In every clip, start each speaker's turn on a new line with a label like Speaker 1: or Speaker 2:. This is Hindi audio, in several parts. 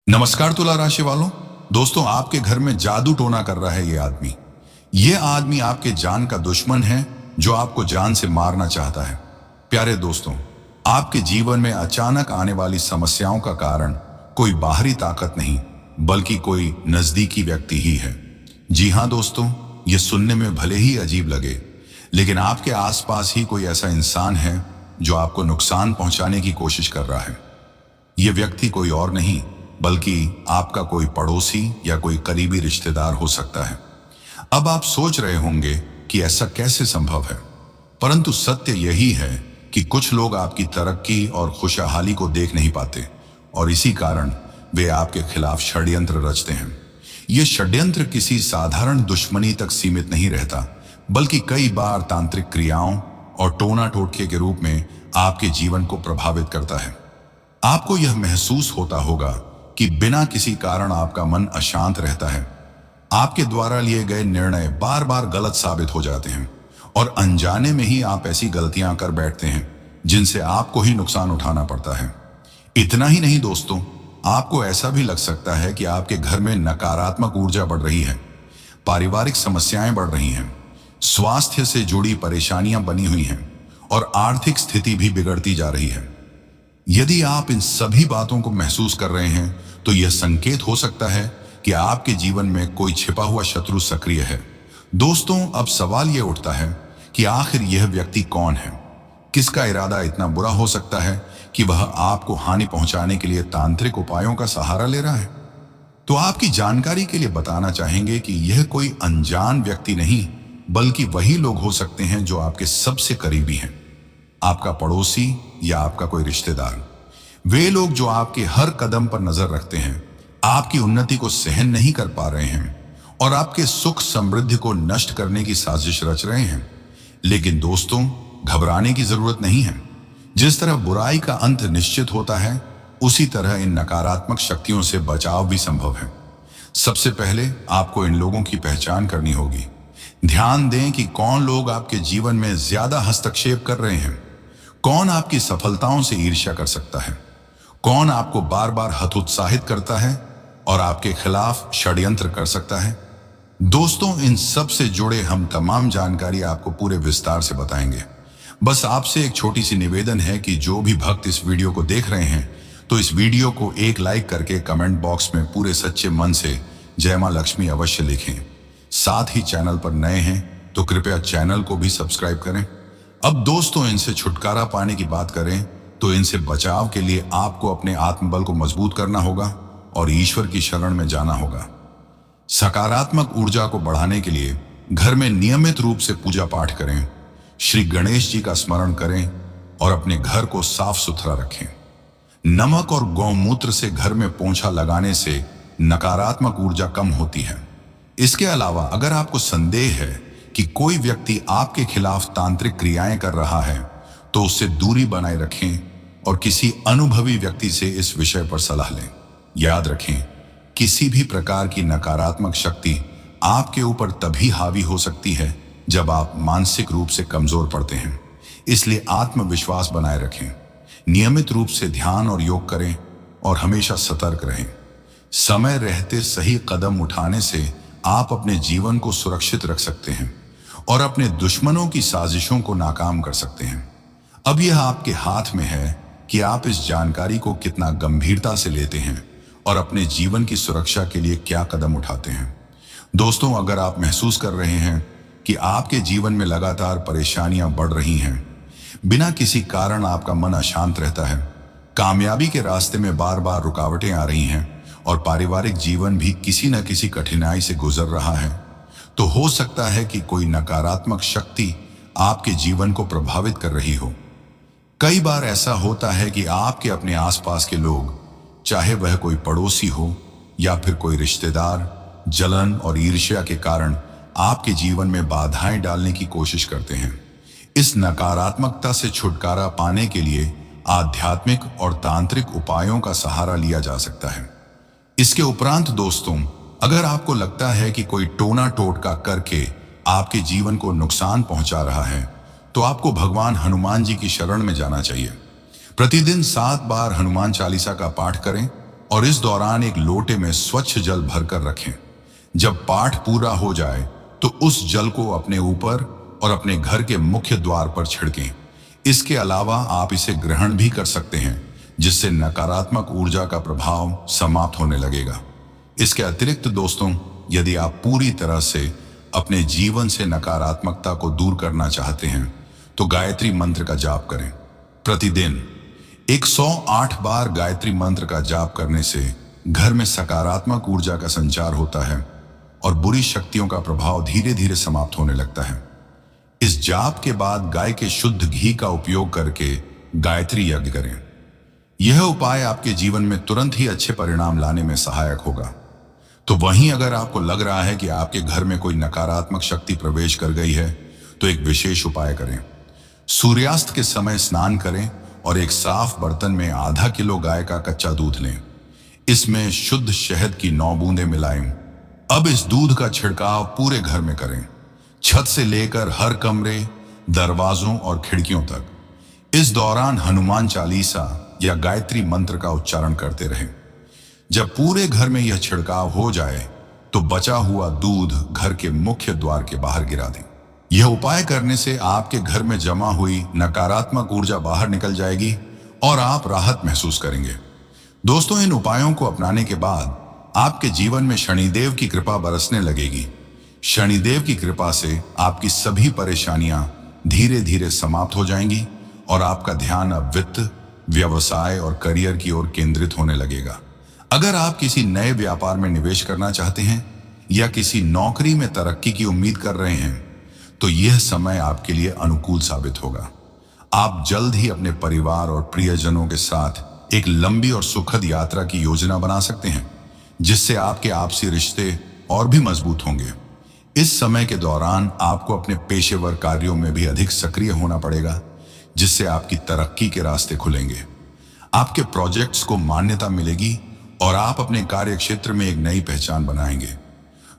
Speaker 1: नमस्कार तुला राशि वालों। दोस्तों, आपके घर में जादू टोना कर रहा है ये आदमी आपके जान का दुश्मन है जो आपको जान से मारना चाहता है। प्यारे दोस्तों, आपके जीवन में अचानक आने वाली समस्याओं का कारण कोई बाहरी ताकत नहीं बल्कि कोई नजदीकी व्यक्ति ही है। जी हाँ दोस्तों, ये सुनने में भले ही अजीब लगे, लेकिन आपके आसपास ही कोई ऐसा इंसान है जो आपको नुकसान पहुंचाने की कोशिश कर रहा है। ये व्यक्ति कोई और नहीं बल्कि आपका कोई पड़ोसी या कोई करीबी रिश्तेदार हो सकता है। अब आप सोच रहे होंगे कि ऐसा कैसे संभव है, परंतु सत्य यही है कि कुछ लोग आपकी तरक्की और खुशहाली को देख नहीं पाते और इसी कारण वे आपके खिलाफ षड्यंत्र रचते हैं। ये षड्यंत्र किसी साधारण दुश्मनी तक सीमित नहीं रहता, बल्कि कई बार तांत्रिक क्रियाओं और टोना टोटके के रूप में आपके जीवन को प्रभावित करता है। आपको यह महसूस होता होगा कि बिना किसी कारण आपका मन अशांत रहता है, आपके द्वारा लिए गए निर्णय बार बार गलत साबित हो जाते हैं और अनजाने में ही आप ऐसी गलतियां कर बैठते हैं जिनसे आपको ही नुकसान उठाना पड़ता है। इतना ही नहीं दोस्तों, आपको ऐसा भी लग सकता है कि आपके घर में नकारात्मक ऊर्जा बढ़ रही है, पारिवारिक समस्याएं बढ़ रही हैं, स्वास्थ्य से जुड़ी परेशानियां बनी हुई हैं और आर्थिक स्थिति भी बिगड़ती जा रही है। यदि आप इन सभी बातों को महसूस कर रहे हैं तो यह संकेत हो सकता है कि आपके जीवन में कोई छिपा हुआ शत्रु सक्रिय है। दोस्तों, अब सवाल यह उठता है कि आखिर यह व्यक्ति कौन है? किसका इरादा इतना बुरा हो सकता है कि वह आपको हानि पहुंचाने के लिए तांत्रिक उपायों का सहारा ले रहा है? तो आपकी जानकारी के लिए बताना चाहेंगे कि यह कोई अनजान व्यक्ति नहीं बल्कि वही लोग हो सकते हैं जो आपके सबसे करीबी हैं, आपका पड़ोसी या आपका कोई रिश्तेदार। वे लोग जो आपके हर कदम पर नजर रखते हैं, आपकी उन्नति को सहन नहीं कर पा रहे हैं और आपके सुख समृद्धि को नष्ट करने की साजिश रच रहे हैं। लेकिन दोस्तों, घबराने की जरूरत नहीं है। जिस तरह बुराई का अंत निश्चित होता है, उसी तरह इन नकारात्मक शक्तियों से बचाव भी संभव है। सबसे पहले आपको इन लोगों की पहचान करनी होगी। ध्यान दें कि कौन लोग आपके जीवन में ज्यादा हस्तक्षेप कर रहे हैं, कौन आपकी सफलताओं से ईर्ष्या कर सकता है, कौन आपको बार बार हतोत्साहित करता है और आपके खिलाफ षड्यंत्र कर सकता है। दोस्तों, इन सब से जुड़े हम तमाम जानकारी आपको पूरे विस्तार से बताएंगे। बस आपसे एक छोटी सी निवेदन है कि जो भी भक्त इस वीडियो को देख रहे हैं तो इस वीडियो को एक लाइक करके कमेंट बॉक्स में पूरे सच्चे मन से जय मां लक्ष्मी अवश्य लिखें। साथ ही चैनल पर नए हैं तो कृपया चैनल को भी सब्सक्राइब करें। अब दोस्तों, इनसे छुटकारा पाने की बात करें तो इनसे बचाव के लिए आपको अपने आत्मबल को मजबूत करना होगा और ईश्वर की शरण में जाना होगा। सकारात्मक ऊर्जा को बढ़ाने के लिए घर में नियमित रूप से पूजा पाठ करें, श्री गणेश जी का स्मरण करें और अपने घर को साफ सुथरा रखें। नमक और गौमूत्र से घर में पोंछा लगाने से नकारात्मक ऊर्जा कम होती है। इसके अलावा अगर आपको संदेह है कि कोई व्यक्ति आपके खिलाफ तांत्रिक क्रियाएं कर रहा है तो उससे दूरी बनाए रखें और किसी अनुभवी व्यक्ति से इस विषय पर सलाह लें। याद रखें, किसी भी प्रकार की नकारात्मक शक्ति आपके ऊपर तभी हावी हो सकती है जब आप मानसिक रूप से कमजोर पड़ते हैं। इसलिए आत्मविश्वास बनाए रखें, नियमित रूप से ध्यान और योग करें और हमेशा सतर्क रहें। समय रहते सही कदम उठाने से आप अपने जीवन को सुरक्षित रख सकते हैं और अपने दुश्मनों की साजिशों को नाकाम कर सकते हैं। अब यह आपके हाथ में है कि आप इस जानकारी को कितना गंभीरता से लेते हैं और अपने जीवन की सुरक्षा के लिए क्या कदम उठाते हैं। दोस्तों, अगर आप महसूस कर रहे हैं कि आपके जीवन में लगातार परेशानियां बढ़ रही हैं, बिना किसी कारण आपका मन अशांत रहता है, कामयाबी के रास्ते में बार बार रुकावटें आ रही हैं और पारिवारिक जीवन भी किसी न किसी कठिनाई से गुजर रहा है, तो हो सकता है कि कोई नकारात्मक शक्ति आपके जीवन को प्रभावित कर रही हो। कई बार ऐसा होता है कि आपके अपने आसपास के लोग, चाहे वह कोई पड़ोसी हो या फिर कोई रिश्तेदार, जलन और ईर्ष्या के कारण आपके जीवन में बाधाएं डालने की कोशिश करते हैं। इस नकारात्मकता से छुटकारा पाने के लिए आध्यात्मिक और तांत्रिक उपायों का सहारा लिया जा सकता है। इसके उपरांत दोस्तों, अगर आपको लगता है कि कोई टोना टोटका करके आपके जीवन को नुकसान पहुंचा रहा है तो आपको भगवान हनुमान जी की शरण में जाना चाहिए। प्रतिदिन 7 बार हनुमान चालीसा का पाठ करें और इस दौरान एक लोटे में स्वच्छ जल भरकर रखें। जब पाठ पूरा हो जाए तो उस जल को अपने ऊपर और अपने घर के मुख्य द्वार पर छिड़कें। इसके अलावा आप इसे ग्रहण भी कर सकते हैं, जिससे नकारात्मक ऊर्जा का प्रभाव समाप्त होने लगेगा। इसके अतिरिक्त दोस्तों, यदि आप पूरी तरह से अपने जीवन से नकारात्मकता को दूर करना चाहते हैं तो गायत्री मंत्र का जाप करें। प्रतिदिन 108 बार गायत्री मंत्र का जाप करने से घर में सकारात्मक ऊर्जा का संचार होता है और बुरी शक्तियों का प्रभाव धीरे धीरे समाप्त होने लगता है। इस जाप के बाद गाय के शुद्ध घी का उपयोग करके गायत्री यज्ञ करें। यह उपाय आपके जीवन में तुरंत ही अच्छे परिणाम लाने में सहायक होगा। तो वहीं अगर आपको लग रहा है कि आपके घर में कोई नकारात्मक शक्ति प्रवेश कर गई है तो एक विशेष उपाय करें। सूर्यास्त के समय स्नान करें और एक साफ बर्तन में आधा किलो गाय का कच्चा दूध लें। इसमें शुद्ध शहद की 9 बूंदें मिलाएं। अब इस दूध का छिड़काव पूरे घर में करें, छत से लेकर हर कमरे, दरवाजों और खिड़कियों तक। इस दौरान हनुमान चालीसा या गायत्री मंत्र का उच्चारण करते रहें। जब पूरे घर में यह छिड़काव हो जाए तो बचा हुआ दूध घर के मुख्य द्वार के बाहर गिरा दें। यह उपाय करने से आपके घर में जमा हुई नकारात्मक ऊर्जा बाहर निकल जाएगी और आप राहत महसूस करेंगे। दोस्तों, इन उपायों को अपनाने के बाद आपके जीवन में शनिदेव की कृपा बरसने लगेगी। शनिदेव की कृपा से आपकी सभी परेशानियां धीरे धीरे समाप्त हो जाएंगी और आपका ध्यान अब वित्त, व्यवसाय और करियर की ओर केंद्रित होने लगेगा। अगर आप किसी नए व्यापार में निवेश करना चाहते हैं या किसी नौकरी में तरक्की की उम्मीद कर रहे हैं तो यह समय आपके लिए अनुकूल साबित होगा। आप जल्द ही अपने परिवार और प्रियजनों के साथ एक लंबी और सुखद यात्रा की योजना बना सकते हैं, जिससे आपके आपसी रिश्ते और भी मजबूत होंगे। इस समय के दौरान आपको अपने पेशेवर कार्यों में भी अधिक सक्रिय होना पड़ेगा, जिससे आपकी तरक्की के रास्ते खुलेंगे। आपके प्रोजेक्ट्स को मान्यता मिलेगी और आप अपने कार्य क्षेत्र में एक नई पहचान बनाएंगे।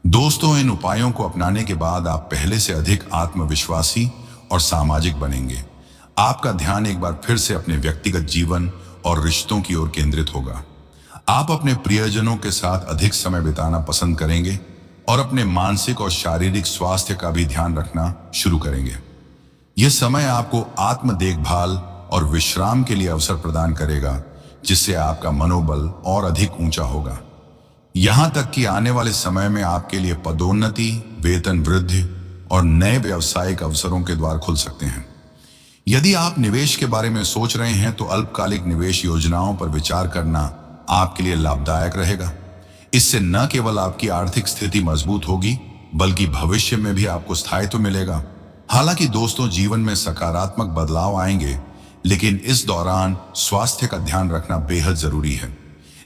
Speaker 1: दोस्तों, इन उपायों को अपनाने के बाद आप पहले से अधिक आत्मविश्वासी और सामाजिक बनेंगे। आपका ध्यान एक बार फिर से अपने व्यक्तिगत जीवन और रिश्तों की ओर केंद्रित होगा। आप अपने प्रियजनों के साथ अधिक समय बिताना पसंद करेंगे और अपने मानसिक और शारीरिक स्वास्थ्य का भी ध्यान रखना शुरू करेंगे। यह समय आपको आत्म देखभाल और विश्राम के लिए अवसर प्रदान करेगा, जिससे आपका मनोबल और अधिक ऊंचा होगा। यहां तक कि आने वाले समय में आपके लिए पदोन्नति, वेतन वृद्धि और नए व्यावसायिक अवसरों के द्वार खुल सकते हैं। यदि आप निवेश के बारे में सोच रहे हैं तो अल्पकालिक निवेश योजनाओं पर विचार करना आपके लिए लाभदायक रहेगा। इससे न केवल आपकी आर्थिक स्थिति मजबूत होगी, बल्कि भविष्य में भी आपको स्थायित्व मिलेगा। हालांकि दोस्तों, जीवन में सकारात्मक बदलाव आएंगे, लेकिन इस दौरान स्वास्थ्य का ध्यान रखना बेहद जरूरी है।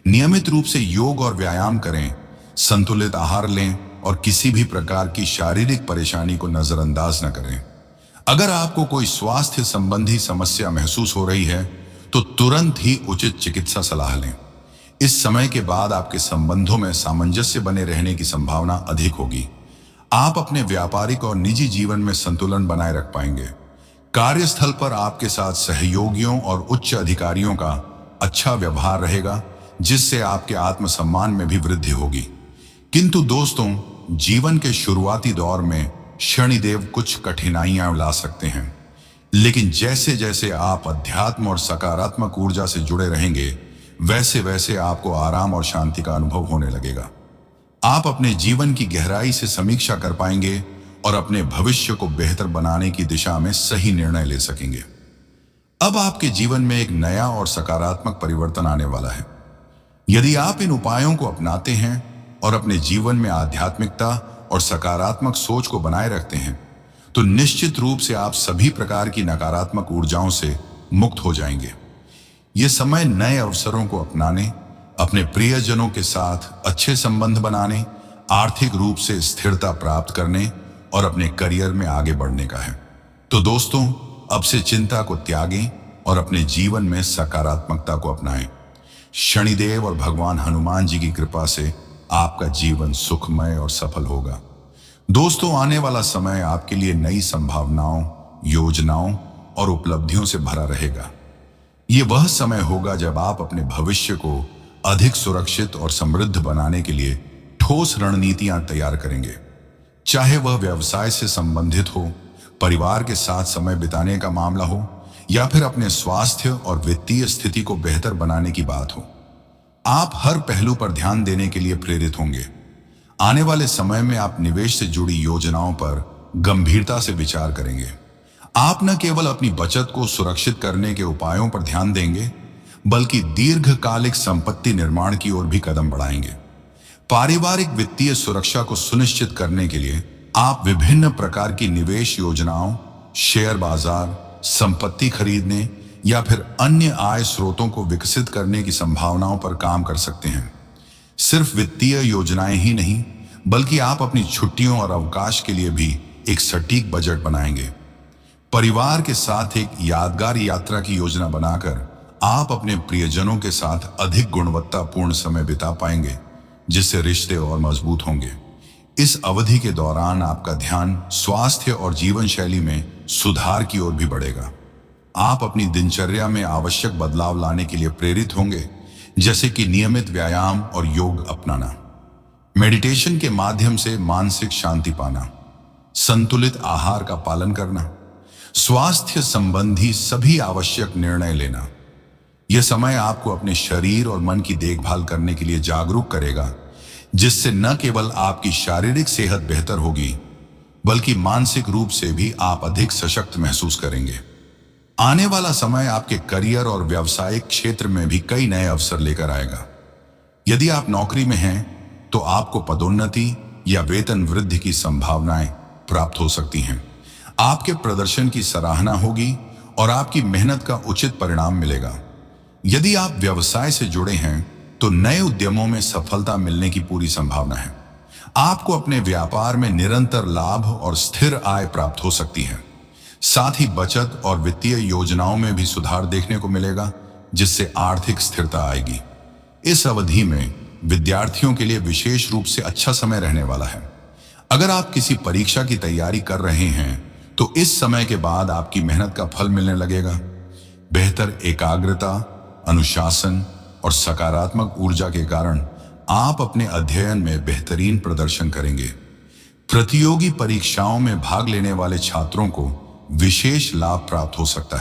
Speaker 1: नियमित रूप से योग और व्यायाम करें, संतुलित आहार लें और किसी भी प्रकार की शारीरिक परेशानी को नजरअंदाज न करें। अगर आपको कोई स्वास्थ्य संबंधी समस्या महसूस हो रही है तो तुरंत ही उचित चिकित्सा सलाह लें। इस समय के बाद आपके संबंधों में सामंजस्य बने रहने की संभावना अधिक होगी। आप अपने व्यापारिक और निजी जीवन में संतुलन बनाए रख पाएंगे। कार्यस्थल पर आपके साथ सहयोगियों और उच्च अधिकारियों का अच्छा व्यवहार रहेगा, जिससे आपके आत्मसम्मान में भी वृद्धि होगी। किंतु दोस्तों, जीवन के शुरुआती दौर में शनिदेव कुछ कठिनाइयां ला सकते हैं, लेकिन जैसे जैसे आप अध्यात्म और सकारात्मक ऊर्जा से जुड़े रहेंगे, वैसे वैसे आपको आराम और शांति का अनुभव होने लगेगा। आप अपने जीवन की गहराई से समीक्षा कर पाएंगे और अपने भविष्य को बेहतर बनाने की दिशा में सही निर्णय ले सकेंगे। अब आपके जीवन में एक नया और सकारात्मक परिवर्तन आने वाला है। यदि आप इन उपायों को अपनाते हैं और अपने जीवन में आध्यात्मिकता और सकारात्मक सोच को बनाए रखते हैं, तो निश्चित रूप से आप सभी प्रकार की नकारात्मक ऊर्जाओं से मुक्त हो जाएंगे। ये समय नए अवसरों को अपनाने, अपने प्रियजनों के साथ अच्छे संबंध बनाने, आर्थिक रूप से स्थिरता प्राप्त करने और अपने करियर में आगे बढ़ने का है। तो दोस्तों, अब से चिंता को त्यागें और अपने जीवन में सकारात्मकता को अपनाएं। शनिदेव और भगवान हनुमान जी की कृपा से आपका जीवन सुखमय और सफल होगा। दोस्तों, आने वाला समय आपके लिए नई संभावनाओं, योजनाओं और उपलब्धियों से भरा रहेगा। ये वह समय होगा जब आप अपने भविष्य को अधिक सुरक्षित और समृद्ध बनाने के लिए ठोस रणनीतियां तैयार करेंगे। चाहे वह व्यवसाय से संबंधित हो, परिवार के साथ समय बिताने का मामला हो, या फिर अपने स्वास्थ्य और वित्तीय स्थिति को बेहतर बनाने की बात हो, आप हर पहलू पर ध्यान देने के लिए प्रेरित होंगे। आने वाले समय में आप निवेश से जुड़ी योजनाओं पर गंभीरता से विचार करेंगे। आप न केवल अपनी बचत को सुरक्षित करने के उपायों पर ध्यान देंगे, बल्कि दीर्घकालिक संपत्ति निर्माण की ओर भी कदम बढ़ाएंगे। पारिवारिक वित्तीय सुरक्षा को सुनिश्चित करने के लिए आप विभिन्न प्रकार की निवेश योजनाओं, शेयर बाजार, संपत्ति खरीदने या फिर अन्य आय स्रोतों को विकसित करने की संभावनाओं पर काम कर सकते हैं। सिर्फ वित्तीय योजनाएं ही नहीं, बल्कि आप अपनी छुट्टियों और अवकाश के लिए भी एक सटीक बजट बनाएंगे। परिवार के साथ एक यादगार यात्रा की योजना बनाकर आप अपने प्रियजनों के साथ अधिक गुणवत्तापूर्ण समय बिता पाएंगे, जिससे रिश्ते और मजबूत होंगे। इस अवधि के दौरान आपका ध्यान स्वास्थ्य और जीवन शैली में सुधार की ओर भी बढ़ेगा। आप अपनी दिनचर्या में आवश्यक बदलाव लाने के लिए प्रेरित होंगे, जैसे कि नियमित व्यायाम और योग अपनाना, मेडिटेशन के माध्यम से मानसिक शांति पाना, संतुलित आहार का पालन करना, स्वास्थ्य संबंधी सभी आवश्यक निर्णय लेना। यह समय आपको अपने शरीर और मन की देखभाल करने के लिए जागरूक करेगा, जिससे न केवल आपकी शारीरिक सेहत बेहतर होगी, बल्कि मानसिक रूप से भी आप अधिक सशक्त महसूस करेंगे। आने वाला समय आपके करियर और व्यावसायिक क्षेत्र में भी कई नए अवसर लेकर आएगा। यदि आप नौकरी में हैं, तो आपको पदोन्नति या वेतन वृद्धि की संभावनाएं प्राप्त हो सकती हैं। आपके प्रदर्शन की सराहना होगी और आपकी मेहनत का उचित परिणाम मिलेगा। यदि आप व्यवसाय से जुड़े हैं, तो नए उद्यमों में सफलता मिलने की पूरी संभावना है। आपको अपने व्यापार में निरंतर लाभ और स्थिर आय प्राप्त हो सकती है। साथ ही बचत और वित्तीय योजनाओं में भी सुधार देखने को मिलेगा, जिससे आर्थिक स्थिरता आएगी। इस अवधि में विद्यार्थियों के लिए विशेष रूप से अच्छा समय रहने वाला है। अगर आप किसी परीक्षा की तैयारी कर रहे हैं, तो इस समय के बाद आपकी मेहनत का फल मिलने लगेगा। बेहतर एकाग्रता, अनुशासन और सकारात्मक ऊर्जा के कारण आप अपने अध्ययन में बेहतरीन प्रदर्शन करेंगे। प्रतियोगी परीक्षाओं में भाग लेने वाले छात्रों को विशेष लाभ प्राप्त हो सकता है।